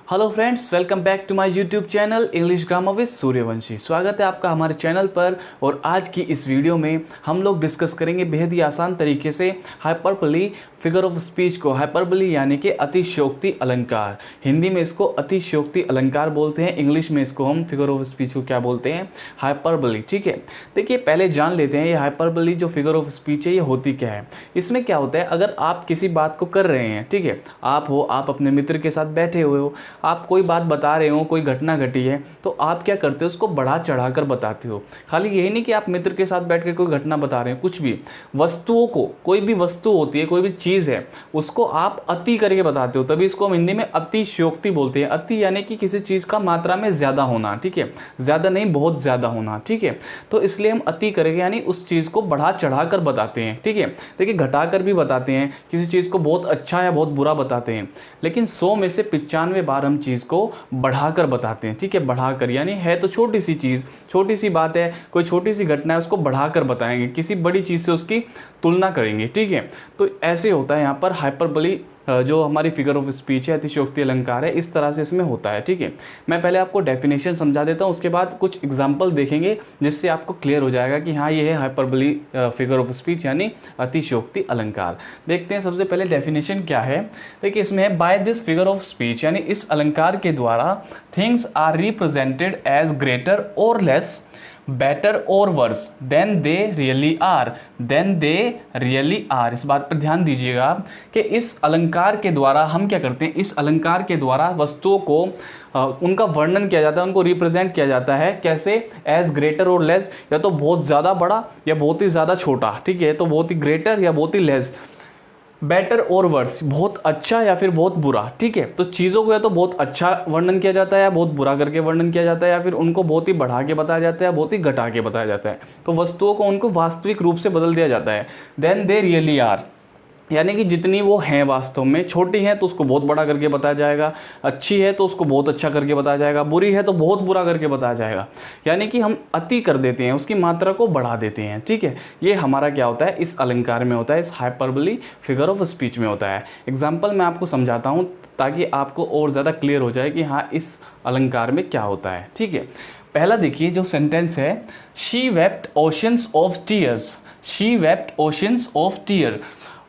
Hello friends, welcome back to my YouTube channel English grammar with Suryavanshi. स्वागत है आपका हमारे चैनल पर। और आज की इस वीडियो में हम लोग डिस्कस करेंगे बेहद ही आसान तरीके से हाइपरबोली फिगर ऑफ स्पीच को। हाइपरबोली यानी कि अतिशयोक्ति अलंकार। हिंदी में इसको अतिशयोक्ति अलंकार बोलते हैं, इंग्लिश में इसको हम फिगर ऑफ स्पीच को क्या बोलते हैं, हाइपरबोली। ठीक है, देखिए पहले जान लेते हैं ये हाइपरबोली जो फिगर ऑफ स्पीच है ये होती क्या है। इसमें क्या होता है, अगर आप किसी बात को कर रहे हैं, ठीक है, आप अपने मित्र के साथ बैठे हुए हो, आप कोई बात बता रहे हो, कोई घटना घटी है, तो आप क्या करते हो, उसको बढ़ा चढ़ा कर बताते हो। खाली यही नहीं कि आप मित्र के साथ बैठ कर कोई घटना बता रहे हो, कुछ भी वस्तुओं को, कोई भी वस्तु होती है, कोई भी चीज़ है, उसको आप अति करके बताते हो। तभी इसको हम हिंदी में अतिशयोक्ति बोलते हैं। अति यानी कि किसी चीज़ का मात्रा में ज़्यादा होना, ठीक है, ज़्यादा नहीं बहुत ज़्यादा होना, ठीक है। तो इसलिए हम अति करेंगे यानी उस चीज़ को बढ़ा चढ़ा कर बताते हैं, ठीक है। देखिए घटा कर भी बताते हैं, किसी चीज़ को बहुत अच्छा या बहुत बुरा बताते हैं, लेकिन 100 में से 95 बार हम चीज़ को बढ़ाकर बताते हैं, ठीक है। बढ़ाकर यानी है तो छोटी सी चीज़, छोटी सी बात है, कोई छोटी सी घटना है, उसको बढ़ाकर बताएंगे, किसी बड़ी चीज़ से उसकी तुलना करेंगे, ठीक है। तो ऐसे होता है यहाँ पर हाइपरबोली जो हमारी फिगर ऑफ स्पीच है, अतिशयोक्ति अलंकार है, इस तरह से इसमें होता है, ठीक है। मैं पहले आपको डेफिनेशन समझा देता हूँ, उसके बाद कुछ एग्जांपल देखेंगे जिससे आपको क्लियर हो जाएगा कि हाँ ये है हाइपरबोली फिगर ऑफ स्पीच यानी अतिशयोक्ति अलंकार। देखते हैं सबसे पहले डेफिनेशन क्या है। देखिए इसमें है by this figure of speech यानी इस अलंकार के द्वारा things are represented as greater और लेस, बेटर और worse than they really are, then they really are. इस बात पर ध्यान दीजिएगा कि इस अलंकार के द्वारा हम क्या करते हैं, इस अलंकार के द्वारा वस्तुओं को उनका वर्णन किया जाता है, उनको रिप्रेजेंट किया जाता है कैसे, एज ग्रेटर और लेस, या तो बहुत ज़्यादा बड़ा या बहुत ही ज़्यादा छोटा, ठीक है, तो बहुत ही ग्रेटर या बहुत ही लेस, बेटर और वर्स बहुत अच्छा या फिर बहुत बुरा, ठीक है। तो चीज़ों को या तो बहुत अच्छा वर्णन किया जाता है या बहुत बुरा करके वर्णन किया जाता है, या फिर उनको बहुत ही बढ़ा के बताया जाता है या बहुत ही घटा के बताया जाता है। तो वस्तुओं को उनको वास्तविक रूप से बदल दिया जाता है। देन दे रियली आर यानी कि जितनी वो हैं वास्तव में, छोटी हैं तो उसको बहुत बड़ा करके बताया जाएगा, अच्छी है तो उसको बहुत अच्छा करके बताया जाएगा, बुरी है तो बहुत बुरा करके बताया जाएगा। यानी कि हम अति कर देते हैं, उसकी मात्रा को बढ़ा देते हैं, ठीक है। ये हमारा क्या होता है, इस अलंकार में होता है, इस हाइपरबोली फिगर ऑफ स्पीच में होता है। एग्जाम्पल मैं आपको समझाता हूँ ताकि आपको और ज़्यादा क्लियर हो जाए कि हाँ इस अलंकार में क्या होता है, ठीक है। पहला देखिए जो सेंटेंस है, she wept oceans of tears, she wept oceans of tear.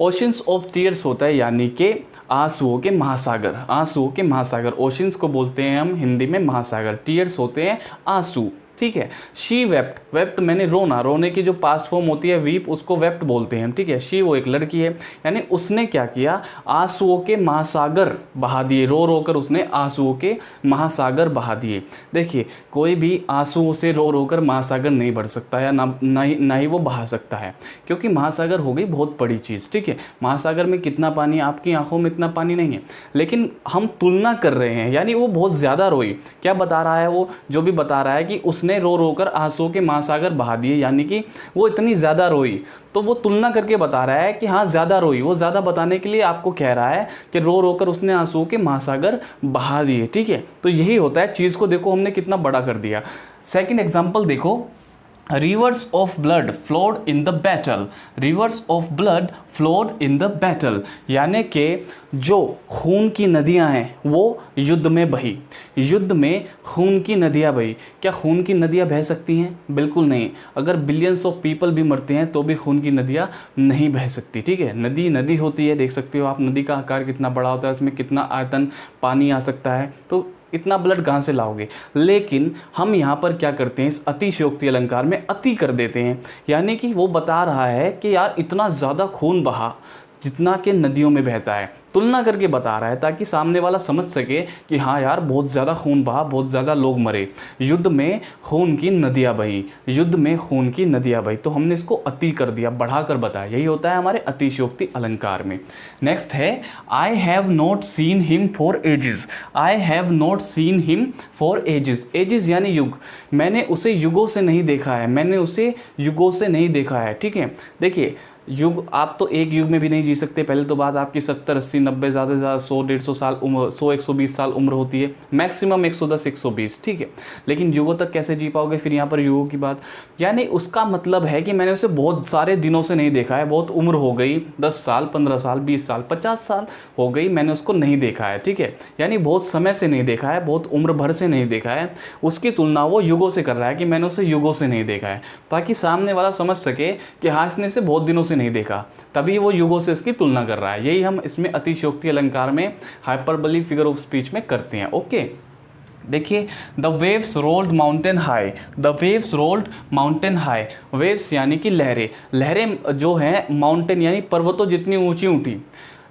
Oceans of tears होता है यानी कि आंसुओं के महासागर, आंसुओं के महासागर। ओशंस को बोलते हैं हम हिंदी में महासागर, टीयर्स होते हैं आंसू, ठीक है। शी वेप्ट, वेप्ट मैंने रोना, रोने की जो पास्ट फॉर्म होती है वीप, उसको वेप्ट बोलते हैं, ठीक है। शी वो एक लड़की है, यानी उसने क्या किया, आंसुओं के महासागर बहा दिए, रो रो कर उसने आंसुओं के महासागर बहा दिए। देखिए कोई भी आंसुओं से रो रो कर महासागर नहीं भर सकता है, ना ही वो बहा सकता है, क्योंकि महासागर हो गई बहुत बड़ी चीज़, ठीक है। महासागर में कितना पानी, आपकी आंखों में इतना पानी नहीं है, लेकिन हम तुलना कर रहे हैं, यानी वो बहुत ज़्यादा रोई। क्या बता रहा है वो, जो भी बता रहा है कि उसने रो रो कर आंसुओं के महासागर बहा दिए, यानी कि वो इतनी ज़्यादा रोई, तो वो तुलना करके बता रहा है कि हाँ ज़्यादा रोई। वो ज़्यादा बताने के लिए आपको कह रहा है कि रो रो कर उसने आंसुओं के महासागर बहा दिए, ठीक है। तो यही होता है, चीज़ को देखो हमने कितना बड़ा कर दिया। सेकंड एग्जांपल देखो, reverse of blood flowed in the battle, reverse of blood flowed in the battle, यानी कि जो खून की नदियां हैं वो युद्ध में बही, युद्ध में खून की नदियां बही। क्या खून की नदियां बह सकती हैं? बिल्कुल नहीं। अगर बिलियंस ऑफ पीपल भी मरते हैं तो भी खून की नदियां नहीं बह सकती, ठीक है। नदी नदी होती है, देख सकते हो आप नदी का आकार कितना बड़ा होता है, उसमें कितना आयतन पानी आ सकता है, तो इतना ब्लड कहाँ से लाओगे। लेकिन हम यहाँ पर क्या करते हैं, इस अतिशयोक्ति अलंकार में अति कर देते हैं, यानी कि वो बता रहा है कि यार इतना ज़्यादा खून बहा जितना कि नदियों में बहता है, तुलना करके बता रहा है ताकि सामने वाला समझ सके कि हाँ यार बहुत ज़्यादा खून बहा, बहुत ज़्यादा लोग मरे, युद्ध में खून की नदियाँ बही, युद्ध में खून की नदियाँ बही। तो हमने इसको अति कर दिया, बढ़ा कर बताया। यही होता है हमारे अतिशयोक्ति अलंकार में। नेक्स्ट है, I have not seen him for ages, I have not seen him for ages. Ages यानी युग, मैंने उसे युगों से नहीं देखा है, मैंने उसे युगों से नहीं देखा है, ठीक है। देखिए युग, आप तो एक युग में भी नहीं जी सकते। पहले तो बात आपकी 70 80 90 ज़्यादा से ज़्यादा 100 150 साल उम्र, 100 120 साल उम्र होती है, मैक्सिमम 110 120, ठीक है। लेकिन युगों तक कैसे जी पाओगे? फिर यहाँ पर युगों की बात, यानी उसका मतलब है कि मैंने उसे बहुत सारे दिनों से नहीं देखा है, बहुत उम्र हो गई, 10 साल 15 साल 20 साल 50 साल हो गई, मैंने उसको नहीं देखा है, ठीक है। यानी बहुत समय से नहीं देखा है, बहुत उम्र भर से नहीं देखा है। उसकी तुलना वो युगों से कर रहा है कि मैंने उसे युगों से नहीं देखा है, ताकि सामने वाला समझ सके कि हाँ इसने इसे बहुत दिनों से नहीं देखा, तभी वो युगों से इसकी तुलना कर रहा है। यही हम इसमें अतिशयोक्ति अलंकार में, हाइपरबोली फिगर ऑफ स्पीच में करते हैं। ओके, देखिए, the waves rolled mountain high, the waves rolled mountain high, waves यानी कि लहरें, लहरें जो हैं माउंटेन यानी पर्वतों जितनी ऊंची उठी,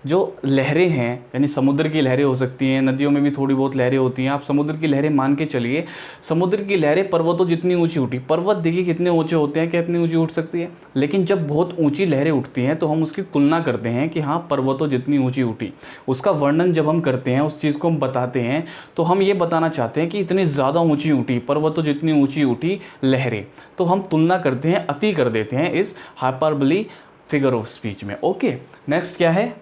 जो लहरें हैं यानी समुद्र की लहरें हो सकती हैं, नदियों में भी थोड़ी बहुत लहरें होती हैं, आप समुद्र की लहरें मान के चलिए। समुद्र की लहरें पर्वतों जितनी ऊंची उठी, पर्वत देखिए कितने ऊंचे होते हैं, कितनी ऊंची उठ सकती है। लेकिन जब बहुत ऊंची लहरें उठती हैं तो हम उसकी तुलना करते हैं कि हाँ पर्वतों जितनी ऊंची उठी। उसका वर्णन जब हम करते हैं, उस चीज़ को हम बताते हैं, तो हम ये बताना चाहते हैं कि इतनी ज़्यादा ऊंची उठी, पर्वतों जितनी ऊंची उठी लहरें, तो हम तुलना करते हैं, अति कर देते हैं इस हाइपरबोली फिगर ऑफ स्पीच में। ओके, नेक्स्ट क्या है?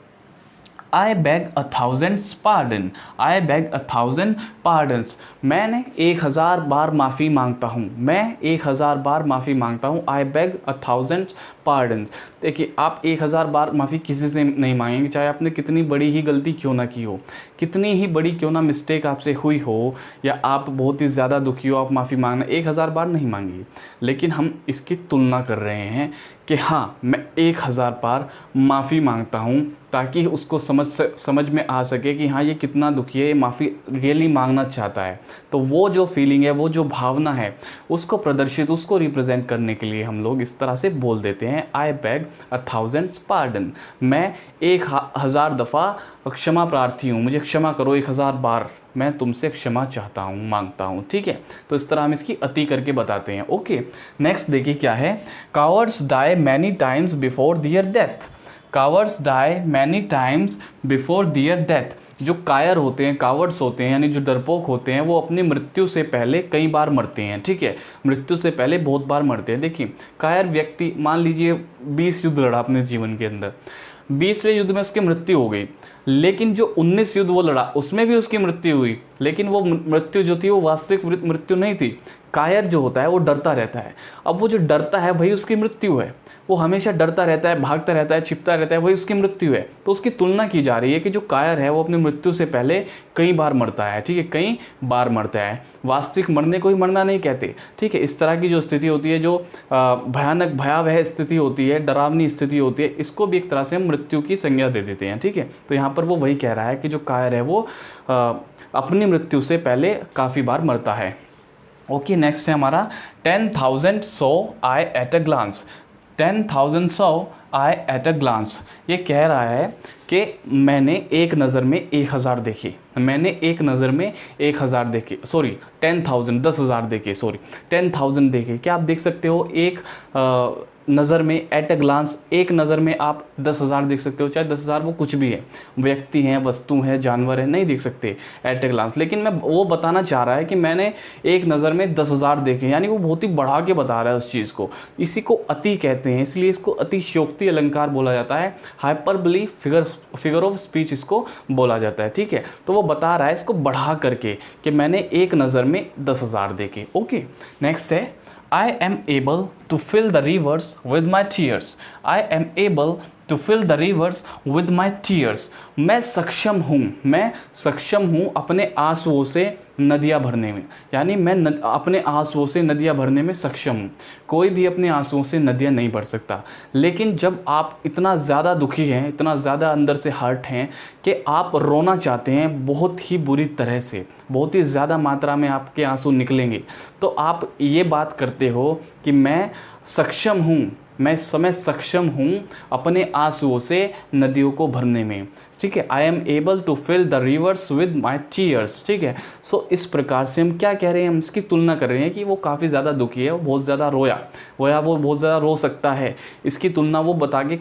I beg 1,000 pardon, I beg 1,000 pardons, मैंने 1000 बार माफ़ी मांगता हूँ, मैं 1000 बार माफ़ी मांगता हूँ। I beg 1,000 pardons, देखिए आप 1000 बार माफ़ी किसी से नहीं मांगेंगे, चाहे आपने कितनी बड़ी ही गलती क्यों ना की हो, कितनी ही बड़ी क्यों ना मिस्टेक आपसे हुई हो, या आप बहुत ही ज़्यादा दुखी हो, आप माफ़ी मांगना 1000 बार नहीं मांगिए। लेकिन हम इसकी तुलना कर रहे हैं कि हाँ मैं 1000 बार माफ़ी मांगता हूँ, ताकि उसको समझ में आ सके कि हाँ ये कितना दुखी है, ये माफ़ी रियली मांगना चाहता है। तो वो जो फीलिंग है, वो जो भावना है, उसको प्रदर्शित, उसको रिप्रेजेंट करने के लिए हम लोग इस तरह से बोल देते हैं, आई बैग 1,000 पार्डन, मैं 1000 दफ़ा क्षमा प्रार्थी हूँ, मुझे क्षमा करो, 1000 बार मैं तुमसे क्षमा चाहता हूँ, मांगता हूँ, ठीक है। तो इस तरह हम इसकी अति करके बताते हैं। ओके, नेक्स्ट देखिए क्या है? Cowards die many times before their death, cowards die many times before their death, जो कायर होते हैं, कावर्ड्स होते हैं, यानी जो डरपोक होते हैं, वो अपनी मृत्यु से पहले कई बार मरते हैं, ठीक है। मृत्यु से पहले बहुत बार मरते हैं। देखिए, कायर व्यक्ति, मान लीजिए 20 युद्ध लड़ा अपने जीवन के अंदर, 20वें युद्ध में उसकी मृत्यु हो गई, लेकिन जो 19 युद्ध वो लड़ा उसमें भी उसकी मृत्यु हुई, लेकिन वो मृत्यु जो थी वो वास्तविक मृत्यु नहीं थी। कायर जो होता है वो डरता रहता है। अब वो जो डरता है वही उसकी मृत्यु है, वो हमेशा डरता रहता है, भागता रहता है, छिपता रहता है, वही उसकी मृत्यु है। तो उसकी तुलना की जा रही है कि जो कायर है वो अपनी मृत्यु से पहले कई बार मरता है, ठीक है, कई बार मरता है। वास्तविक मरने को ही मरना नहीं कहते, ठीक है। इस तरह की जो स्थिति होती है, जो भयानक भयावह स्थिति होती है, डरावनी स्थिति होती है, इसको भी एक तरह से हम मृत्यु की संज्ञा दे देते हैं, ठीक है। तो यहाँ पर वो वही कह रहा है कि जो कायर है वो अपनी मृत्यु से पहले काफ़ी बार मरता है। ओके, नेक्स्ट है हमारा 10,000 saw I at a glance, 10,000 saw I at a glance, ये कह रहा है कि मैंने एक नज़र में 1000 देखे, मैंने एक नज़र में 1000 देखे, सॉरी 10,000 10,000 देखे, सॉरी 10,000 देखे। क्या आप देख सकते हो एक नज़र में, एट अ ग्लांस, एक नज़र में आप 10,000 देख सकते हो, चाहे 10,000 वो कुछ भी है, व्यक्ति हैं, वस्तु हैं, जानवर हैं, नहीं देख सकते एट अ ग्लांस। लेकिन मैं वो बताना चाह रहा है कि मैंने एक नज़र में 10,000 देखे, यानी वो बहुत ही बढ़ा के बता रहा है उस चीज़ को। इसी को अति कहते हैं, इसलिए इसको अतिशयोक्ति अलंकार बोला जाता है, हाइपरबोली फिगर ऑफ स्पीच इसको बोला जाता है, ठीक है। तो वो बता रहा है इसको बढ़ा करके कि मैंने एक नज़र में 10,000 देखे। ओके, नेक्स्ट है I am able to fill the rivers with my tears. I am able to fill the rivers with my tears. मैं सक्षम हूँ अपने आंसुओं से नदियाँ भरने में, यानी मैं अपने आंसुओं से नदियाँ भरने में सक्षम हूँ। कोई भी अपने आंसुओं से नदियाँ नहीं भर सकता, लेकिन जब आप इतना ज़्यादा दुखी हैं, इतना ज़्यादा अंदर से हर्ट हैं कि आप रोना चाहते हैं बहुत ही बुरी तरह से, बहुत ही ज़्यादा मात्रा में आपके आंसू निकलेंगे, तो आप ये बात करते हो कि मैं सक्षम हूँ, मैं इस समय सक्षम हूँ अपने आंसुओं से नदियों को भरने में, ठीक है, I am able to fill the rivers with my tears. ठीक है, सो इस प्रकार से हम क्या कह रहे हैं, हम इसकी तुलना कर रहे हैं कि वो काफ़ी ज़्यादा दुखी है, वो बहुत ज़्यादा रोया वो बहुत ज़्यादा रो सकता है। इसकी तुलना वो बता के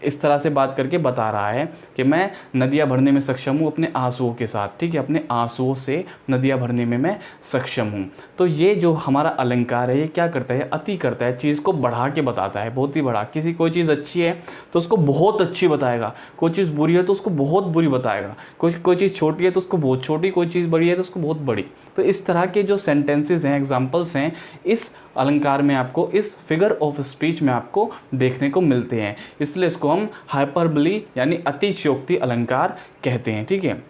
इस तरह से बात करके बता रहा है कि मैं नदियाँ भरने में सक्षम हूँ अपने आंसुओं के साथ। ठीक है, अपने आंसुओं से नदियाँ भरने में मैं सक्षम हूँ। तो ये जो हमारा अलंकार है ये क्या करता है, अति करता है, चीज़ को बढ़ा के बताता है, बहुत ही बढ़ा। किसी कोई चीज़ अच्छी है तो उसको बहुत अच्छी बताएगा, कोई चीज़ बुरी है तो उसको बहुत बुरी बताएगा, कोई चीज़ छोटी है तो उसको बहुत छोटी, कोई चीज़ बड़ी है तो उसको बहुत बड़ी। तो इस तरह के जो सेंटेंसेस हैं, एग्जाम्पल्स हैं, इस अलंकार में आपको, इस फिगर ऑफ स्पीच में आपको देखने को मिलते हैं। इसलिए इसको हम हाइपरबली यानी अतिशयोक्ति अलंकार कहते हैं। ठीक है,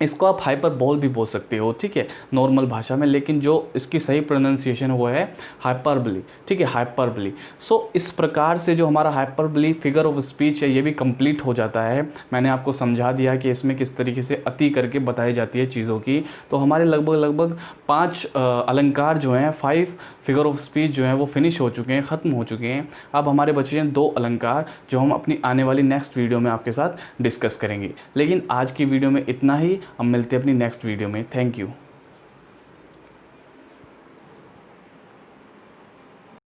इसको आप हाइपरबोल भी बोल सकते हो। ठीक है, नॉर्मल भाषा में, लेकिन जो इसकी सही प्रोनाउंसिएशन वो है हाइपरबली। ठीक है, हाइपरबली। सो इस प्रकार से जो हमारा हाइपरबली फिगर ऑफ स्पीच है ये भी कंप्लीट हो जाता है। मैंने आपको समझा दिया कि इसमें किस तरीके से अति करके बताई जाती है चीज़ों की। तो हमारे लगभग 5 अलंकार जो हैं, 5 फिगर ऑफ स्पीच जो हैं वो फिनिश हो चुके हैं, ख़त्म हो चुके हैं। अब हमारे बचे हैं 2 अलंकार जो हम अपनी आने वाली नेक्स्ट वीडियो में आपके साथ डिस्कस करेंगे। लेकिन आज की वीडियो में इतना ही, हम मिलते हैं अपनी नेक्स्ट वीडियो में। Thank you.